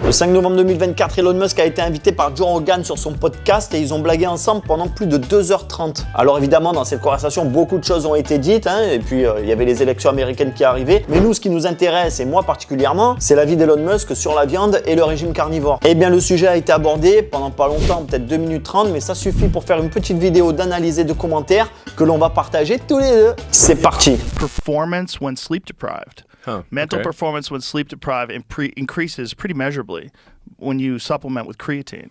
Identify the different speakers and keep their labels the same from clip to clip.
Speaker 1: Le 5 novembre 2024, Elon Musk a été invité par Joe Rogan sur son podcast et ils ont blagué ensemble pendant plus de 2h30. Alors évidemment, dans cette conversation, beaucoup de choses ont été dites, et puis il y avait les élections américaines qui arrivaient. Mais nous, ce qui nous intéresse, et moi particulièrement, c'est l'avis d'Elon Musk sur la viande et le régime carnivore. Eh bien, le sujet a été abordé pendant pas longtemps, peut-être 2 minutes 30, mais ça suffit pour faire une petite vidéo d'analyse et de commentaires que l'on va partager tous les deux. C'est parti.
Speaker 2: Performance when sleep deprived. Mental performance when sleep deprived increases pretty measurably when you supplement with creatine.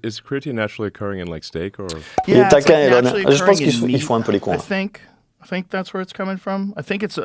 Speaker 3: Is creatine naturally occurring in like steak or?
Speaker 1: Yeah, it's like je pense qu'ils font un peu les cons.
Speaker 2: I think that's where it's coming from. I think it's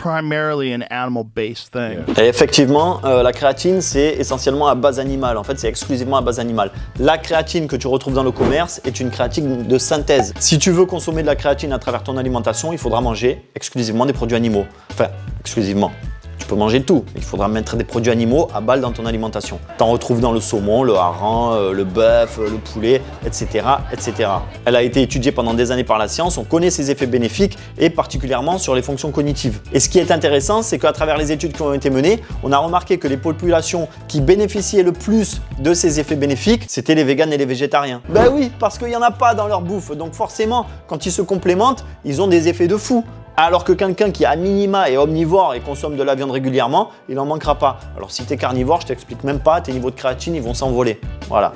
Speaker 2: primarily an animal-based thing.
Speaker 1: Et effectivement, la créatine, c'est essentiellement à base animale. En fait, c'est exclusivement à base animale. La créatine que tu retrouves dans le commerce est une créatine de synthèse. Si tu veux consommer de la créatine à travers ton alimentation, il faudra manger exclusivement des produits animaux. Enfin, exclusivement. Tu peux manger tout, il faudra mettre des produits animaux à balle dans ton alimentation. Tu en retrouves dans le saumon, le hareng, le bœuf, le poulet, etc., etc. Elle a été étudiée pendant des années par la science, on connaît ses effets bénéfiques et particulièrement sur les fonctions cognitives. Et ce qui est intéressant, c'est qu'à travers les études qui ont été menées, on a remarqué que les populations qui bénéficiaient le plus de ces effets bénéfiques, c'était les véganes et les végétariens. Ben oui, parce qu'il n'y en a pas dans leur bouffe, donc forcément, quand ils se complémentent, ils ont des effets de fou. Alors que quelqu'un qui à minima est omnivore et consomme de la viande régulièrement, il n'en manquera pas. Alors si tu es carnivore, je t'explique même pas, tes niveaux de créatine, ils vont s'envoler. Voilà.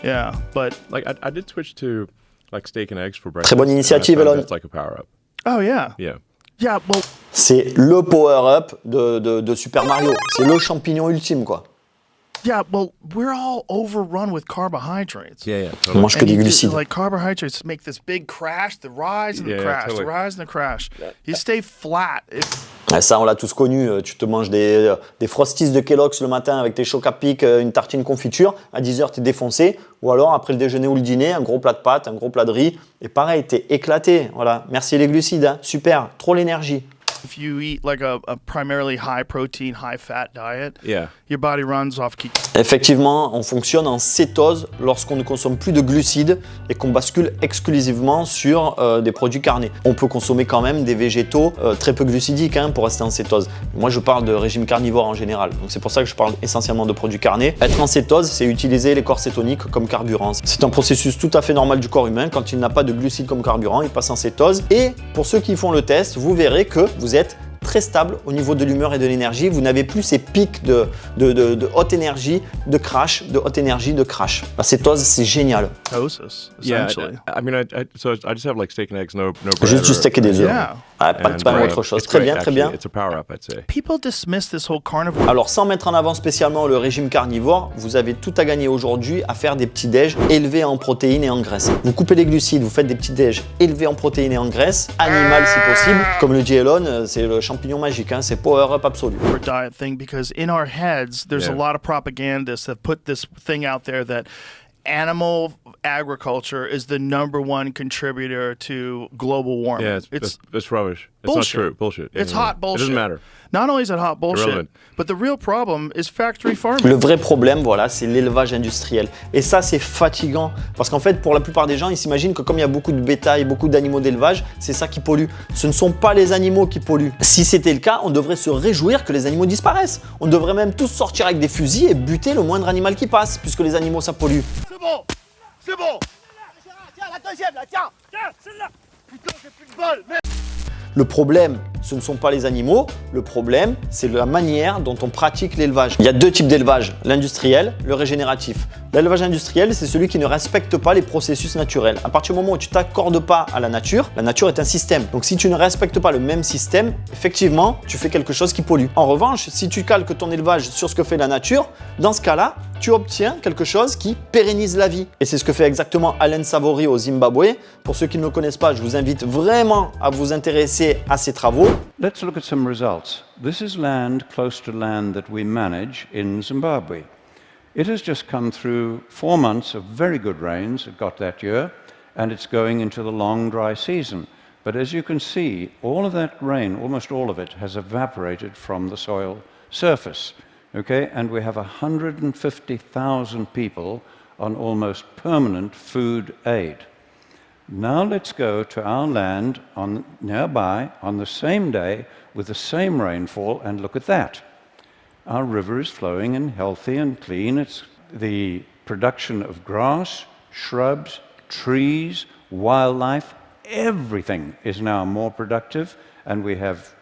Speaker 2: Yeah, but
Speaker 3: Like I did switch to like steak and eggs for breakfast.
Speaker 1: Très bonne initiative, Elon.
Speaker 3: It's like a power up.
Speaker 2: oh yeah.
Speaker 3: Yeah.
Speaker 2: Yeah, well,
Speaker 1: C'est le power-up de Super Mario. C'est le champignon ultime, quoi.
Speaker 2: we're all overrun with carbohydrates.
Speaker 3: Yeah.
Speaker 1: On
Speaker 3: Totally.
Speaker 1: mange que des glucides.
Speaker 2: Like carbohydrates make this big crash, the rise and the
Speaker 3: Yeah,
Speaker 2: crash,
Speaker 3: totally.
Speaker 2: the rise and the crash. You stay flat.
Speaker 1: Et ça, on l'a tous connu. Tu te manges des Frosties de Kellogg's le matin avec tes chocs à pic, une tartine confiture. À 10h, tu es défoncé. Ou alors, après le déjeuner ou le dîner, un gros plat de pâtes, un gros plat de riz. Et pareil, tu es éclaté. Voilà. Merci les glucides. Super. Trop l'énergie.
Speaker 2: If you eat like a primarily high protein, high fat diet,
Speaker 3: Yeah.
Speaker 2: your body runs off ketone.
Speaker 1: Effectivement, on fonctionne en cétose lorsqu'on ne consomme plus de glucides et qu'on bascule exclusivement sur des produits carnés. On peut consommer quand même des végétaux très peu glucidiques pour rester en cétose. Moi, je parle de régime carnivore en général. Donc, c'est pour ça que je parle essentiellement de produits carnés. Être en cétose, c'est utiliser les corps cétoniques comme carburant. C'est un processus tout à fait normal du corps humain. Quand il n'a pas de glucides comme carburant, il passe en cétose. Et pour ceux qui font le test, vous verrez que vous êtes très stable au niveau de l'humeur et de l'énergie. Vous n'avez plus ces pics de haute énergie, de crash, La cétose, c'est génial.
Speaker 2: Ketosis,
Speaker 3: Yeah.
Speaker 2: essentially.
Speaker 3: I mean, so I just have like steak and eggs, no bread.
Speaker 1: Juste du steak et des œufs.
Speaker 2: Yeah.
Speaker 1: Ah, pas de pain ou autre chose.
Speaker 3: It's
Speaker 1: Très
Speaker 3: great,
Speaker 1: bien, très
Speaker 3: actually.
Speaker 1: bien.
Speaker 3: It's a power up, I'd say.
Speaker 2: People dismiss this whole carnivore.
Speaker 1: Alors, sans mettre en avant spécialement le régime carnivore, vous avez tout à gagner aujourd'hui à faire des petits déj élevés en protéines et en graisses. Vous coupez les glucides, vous faites des petits déj élevés en protéines et en graisses, animales si possible. Comme le dit Elon, c'est le champignon magique, c'est power up absolu.
Speaker 2: Diet thing, because in our heads there's a
Speaker 3: Yeah.
Speaker 2: lot of propagandists that put this thing out there that animal agriculture is the #1 contributor to global warming.
Speaker 3: Yeah, it's rubbish. It's
Speaker 2: Bullshit.
Speaker 3: not true. Bullshit.
Speaker 2: It's
Speaker 3: Yeah.
Speaker 2: hot bullshit.
Speaker 3: It doesn't matter.
Speaker 2: Not only is it hot bullshit,
Speaker 3: Irrelevant.
Speaker 2: but the real problem is factory farming.
Speaker 1: Le vrai problème, voilà, c'est l'élevage industriel. Et ça, c'est fatigant. Parce qu'en fait, pour la plupart des gens, ils s'imaginent que comme il y a beaucoup de bétail, beaucoup d'animaux d'élevage, c'est ça qui pollue. Ce ne sont pas les animaux qui polluent. Si c'était le cas, on devrait se réjouir que les animaux disparaissent. On devrait même tous sortir avec des fusils et buter le moindre animal qui passe, puisque les animaux, ça pollue.
Speaker 4: C'est bon. Tiens, la deuxième, là, tiens, celle-là. Putain, j'ai plus de bol, merde.
Speaker 1: Le problème, ce ne sont pas les animaux, le problème, c'est la manière dont on pratique l'élevage. Il y a 2 types d'élevage, l'industriel, le régénératif. L'élevage industriel, c'est celui qui ne respecte pas les processus naturels. À partir du moment où tu t'accordes pas à la nature est un système. Donc si tu ne respectes pas le même système, effectivement, tu fais quelque chose qui pollue. En revanche, si tu calques ton élevage sur ce que fait la nature, dans ce cas-là, tu obtiens quelque chose qui pérennise la vie. Et c'est ce que fait exactement Allen Savory au Zimbabwe. Pour ceux qui ne le connaissent pas, je vous invite vraiment à vous intéresser à ses travaux.
Speaker 5: Let's look at some results. This is land close to land that we manage in Zimbabwe. It has just come through 4 months of very good rains it got that year, and it's going into the long dry season. But as you can see, all of that rain, almost all of it, has evaporated from the soil surface. Okay, and we have 150,000 people on almost permanent food aid. Now let's go to our land nearby on the same day with the same rainfall and look at that. our river is flowing and healthy and clean. It's the production of grass, shrubs, trees, wildlife, everything is now more productive, and we have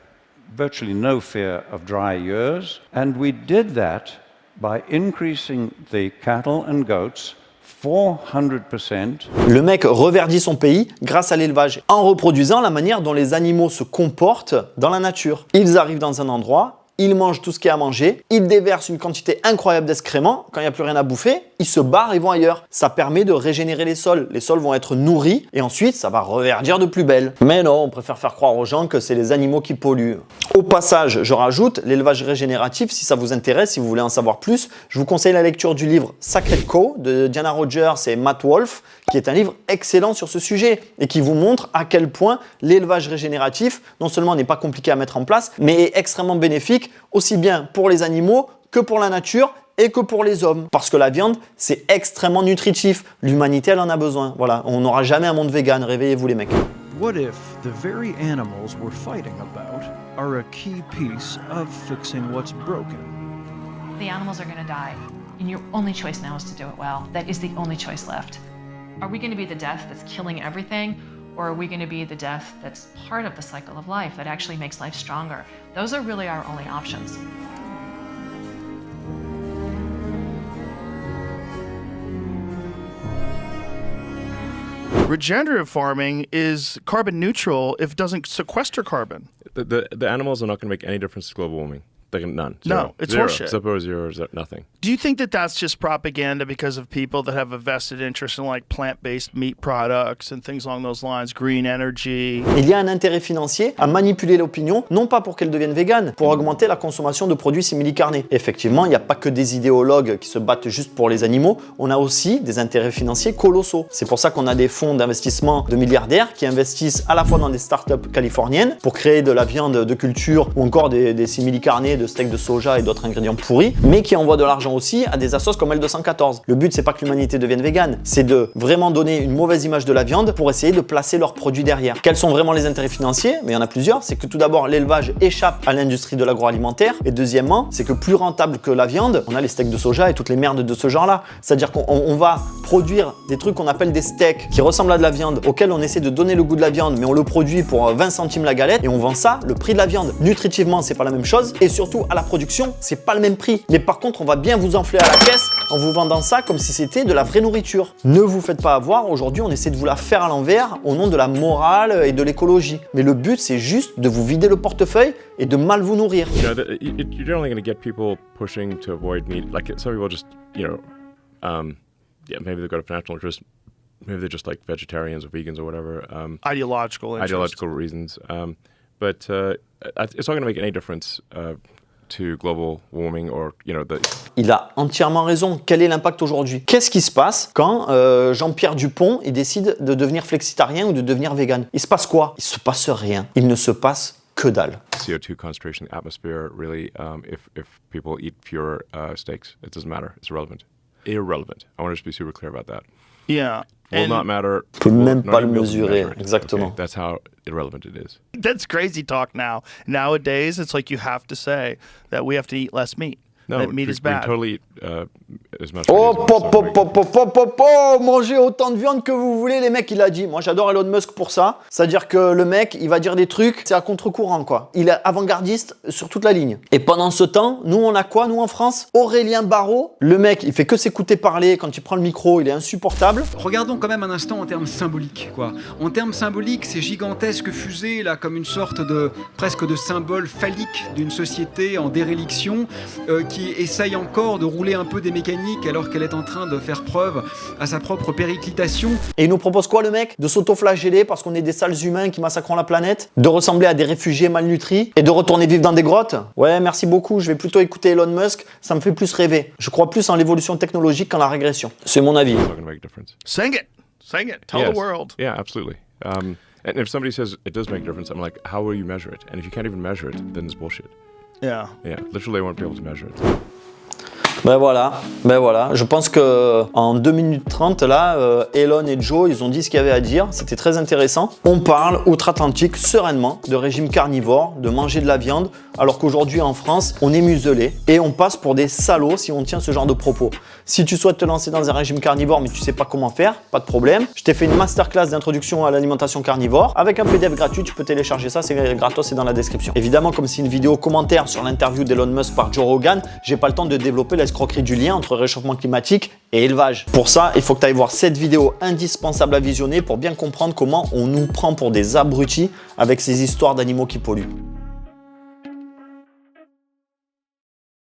Speaker 5: virtually no fear of dry years. And we did that by increasing the cattle and goats 400%.
Speaker 1: Le mec reverdit son pays grâce à l'élevage, en reproduisant la manière dont les animaux se comportent dans la nature. Ils arrivent dans un endroit, ils mangent tout ce qu'il y a à manger, ils déversent une quantité incroyable d'excréments, quand il n'y a plus rien à bouffer, ils se barrent et vont ailleurs. Ça permet de régénérer les sols vont être nourris et ensuite ça va reverdir de plus belle. Mais non, on préfère faire croire aux gens que c'est les animaux qui polluent. Au passage, je rajoute, l'élevage régénératif, si ça vous intéresse, si vous voulez en savoir plus, je vous conseille la lecture du livre Sacred Cow de Diana Rogers et Matt Wolf, qui est un livre excellent sur ce sujet et qui vous montre à quel point l'élevage régénératif, non seulement n'est pas compliqué à mettre en place, mais est extrêmement bénéfique aussi bien pour les animaux que pour la nature et que pour les hommes. Parce que la viande, c'est extrêmement nutritif. L'humanité, elle en a besoin. Voilà, on n'aura jamais un monde vegan. Réveillez-vous les mecs.
Speaker 6: What if the very animals we're fighting about are a key piece of fixing what's broken?
Speaker 7: The animals are going to die, and your only choice now is to do it well. That is the only choice left. Are we going to be the death that's killing everything, or are we going to be the death that's part of the cycle of life that actually makes life stronger? Those are really our only options.
Speaker 2: Regenerative farming is carbon neutral if it doesn't sequester carbon.
Speaker 3: The animals are not going to make any difference to global warming. They can none.
Speaker 2: No,
Speaker 3: Zero.
Speaker 2: it's
Speaker 3: Zero.
Speaker 2: horseshit.
Speaker 3: Suppose zero is nothing.
Speaker 2: Do you think that that's just propaganda because of people that have a vested interest in like plant-based meat products and things along those lines, green energy?
Speaker 1: Il y a un intérêt financier à manipuler l'opinion, non pas pour qu'elle devienne végane, pour augmenter la consommation de produits simili-carnés. Effectivement, il n'y a pas que des idéologues qui se battent juste pour les animaux, on a aussi des intérêts financiers colossaux. C'est pour ça qu'on a des fonds d'investissement de milliardaires qui investissent à la fois dans des startups californiennes pour créer de la viande de culture ou encore des simili-carnés, de steak de soja et d'autres ingrédients pourris, mais qui envoient de l'argent aussi à des assos comme L214. Le but, c'est pas que l'humanité devienne végane, c'est de vraiment donner une mauvaise image de la viande pour essayer de placer leurs produits derrière. Quels sont vraiment les intérêts financiers? Mais il y en a plusieurs. C'est que tout d'abord, l'élevage échappe à l'industrie de l'agroalimentaire, et deuxièmement, c'est que plus rentable que la viande, on a les steaks de soja et toutes les merdes de ce genre-là. C'est-à-dire qu'on va produire des trucs qu'on appelle des steaks qui ressemblent à de la viande, auxquels on essaie de donner le goût de la viande, mais on le produit pour 20 centimes la galette et on vend ça le prix de la viande. Nutritivement, c'est pas la même chose, et surtout à la production, c'est pas le même prix. Mais par contre, on va bien vous enfler à la caisse en vous vendant ça comme si c'était de la vraie nourriture. Ne vous faites pas avoir, aujourd'hui on essaie de vous la faire à l'envers au nom de la morale et de l'écologie. Mais le but, c'est juste de vous vider le portefeuille et de mal vous nourrir.
Speaker 3: You know, you're generally going to get people pushing to avoid meat. Like some people just, yeah, maybe they've got a financial interest. Maybe they're just like vegetarians or vegans or whatever.
Speaker 2: Ideological interest.
Speaker 3: Ideological reasons. But it's not going to make any difference to global warming or,
Speaker 1: Il a entièrement raison. Quel est l'impact aujourd'hui? Qu'est-ce qui se passe quand Jean-Pierre Dupont il décide de devenir flexitarien ou de devenir vegan? Il se passe quoi? Il se passe rien. Il ne se passe que dalle.
Speaker 3: CO2 concentration in the atmosphere, really, if people eat fewer steaks, it doesn't matter. It's irrelevant. Irrelevant. I want to just be super clear about that.
Speaker 2: Yeah.
Speaker 3: Will not matter.
Speaker 1: On peut même
Speaker 3: Not
Speaker 1: pas le
Speaker 3: even be able to
Speaker 1: mesurer.
Speaker 3: measure it.
Speaker 1: Exactement.
Speaker 3: Okay, that's how irrelevant it is.
Speaker 2: That's crazy talk now. Nowadays, it's like you have to say that we have to eat less meat.
Speaker 3: No,
Speaker 2: that meat is bad.
Speaker 3: We totally eat as much
Speaker 1: Oh,
Speaker 3: meat as
Speaker 1: pop,
Speaker 3: possible.
Speaker 1: pop, pop, pop, pop, pop, mangez autant de viande que vous voulez, les mecs, il a dit. Moi, j'adore Elon Musk pour ça. C'est-à-dire que le mec, il va dire des trucs, c'est à contre-courant, quoi. Il est avant-gardiste sur toute la ligne. Et pendant ce temps, nous, on a quoi, nous, en France? Aurélien Barraud. Le mec, il fait que s'écouter parler. Quand il prend le micro, il est insupportable.
Speaker 8: Regardons quand même un instant en termes symboliques, quoi. En termes symboliques, ces gigantesques fusées, là, comme une sorte de, presque de symbole phallique d'une société en déréliction, qui essaye encore de rouler un peu des mécaniques alors qu'elle est en train de faire preuve à sa propre périclitation.
Speaker 1: Et il nous propose quoi, le mec? De s'auto-flageller parce qu'on est des sales humains qui massacrons la planète? De ressembler à des réfugiés malnutris? Et de retourner vivre dans des grottes? Ouais, merci beaucoup, je vais plutôt écouter Elon Musk, ça me fait plus rêver. Je crois plus en l'évolution technologique qu'en la régression. C'est mon avis.
Speaker 3: It's not going to make a difference.
Speaker 2: Sing it. Sing it. Tell
Speaker 3: Yes.
Speaker 2: the world.
Speaker 3: Yeah, absolutely. And if somebody says it does make a difference, I'm like, how will you measure it? And if you can't even measure it, then it's bullshit.
Speaker 2: Yeah.
Speaker 3: Yeah, literally, I won't be able to measure it.
Speaker 1: Ben voilà. Je pense que en 2 minutes 30, là, Elon et Joe, ils ont dit ce qu'il y avait à dire. C'était très intéressant. On parle outre-Atlantique sereinement de régime carnivore, de manger de la viande, alors qu'aujourd'hui en France, on est muselé et on passe pour des salauds si on tient ce genre de propos. Si tu souhaites te lancer dans un régime carnivore mais tu sais pas comment faire, pas de problème. Je t'ai fait une masterclass d'introduction à l'alimentation carnivore avec un PDF gratuit. Tu peux télécharger ça, c'est gratos, c'est dans la description. Évidemment, comme c'est une vidéo commentaire sur l'interview d'Elon Musk par Joe Rogan, j'ai pas le temps de développer l'escroquerie du lien entre réchauffement climatique et élevage. Pour ça, il faut que tu ailles voir cette vidéo indispensable à visionner pour bien comprendre comment on nous prend pour des abrutis avec ces histoires d'animaux qui polluent.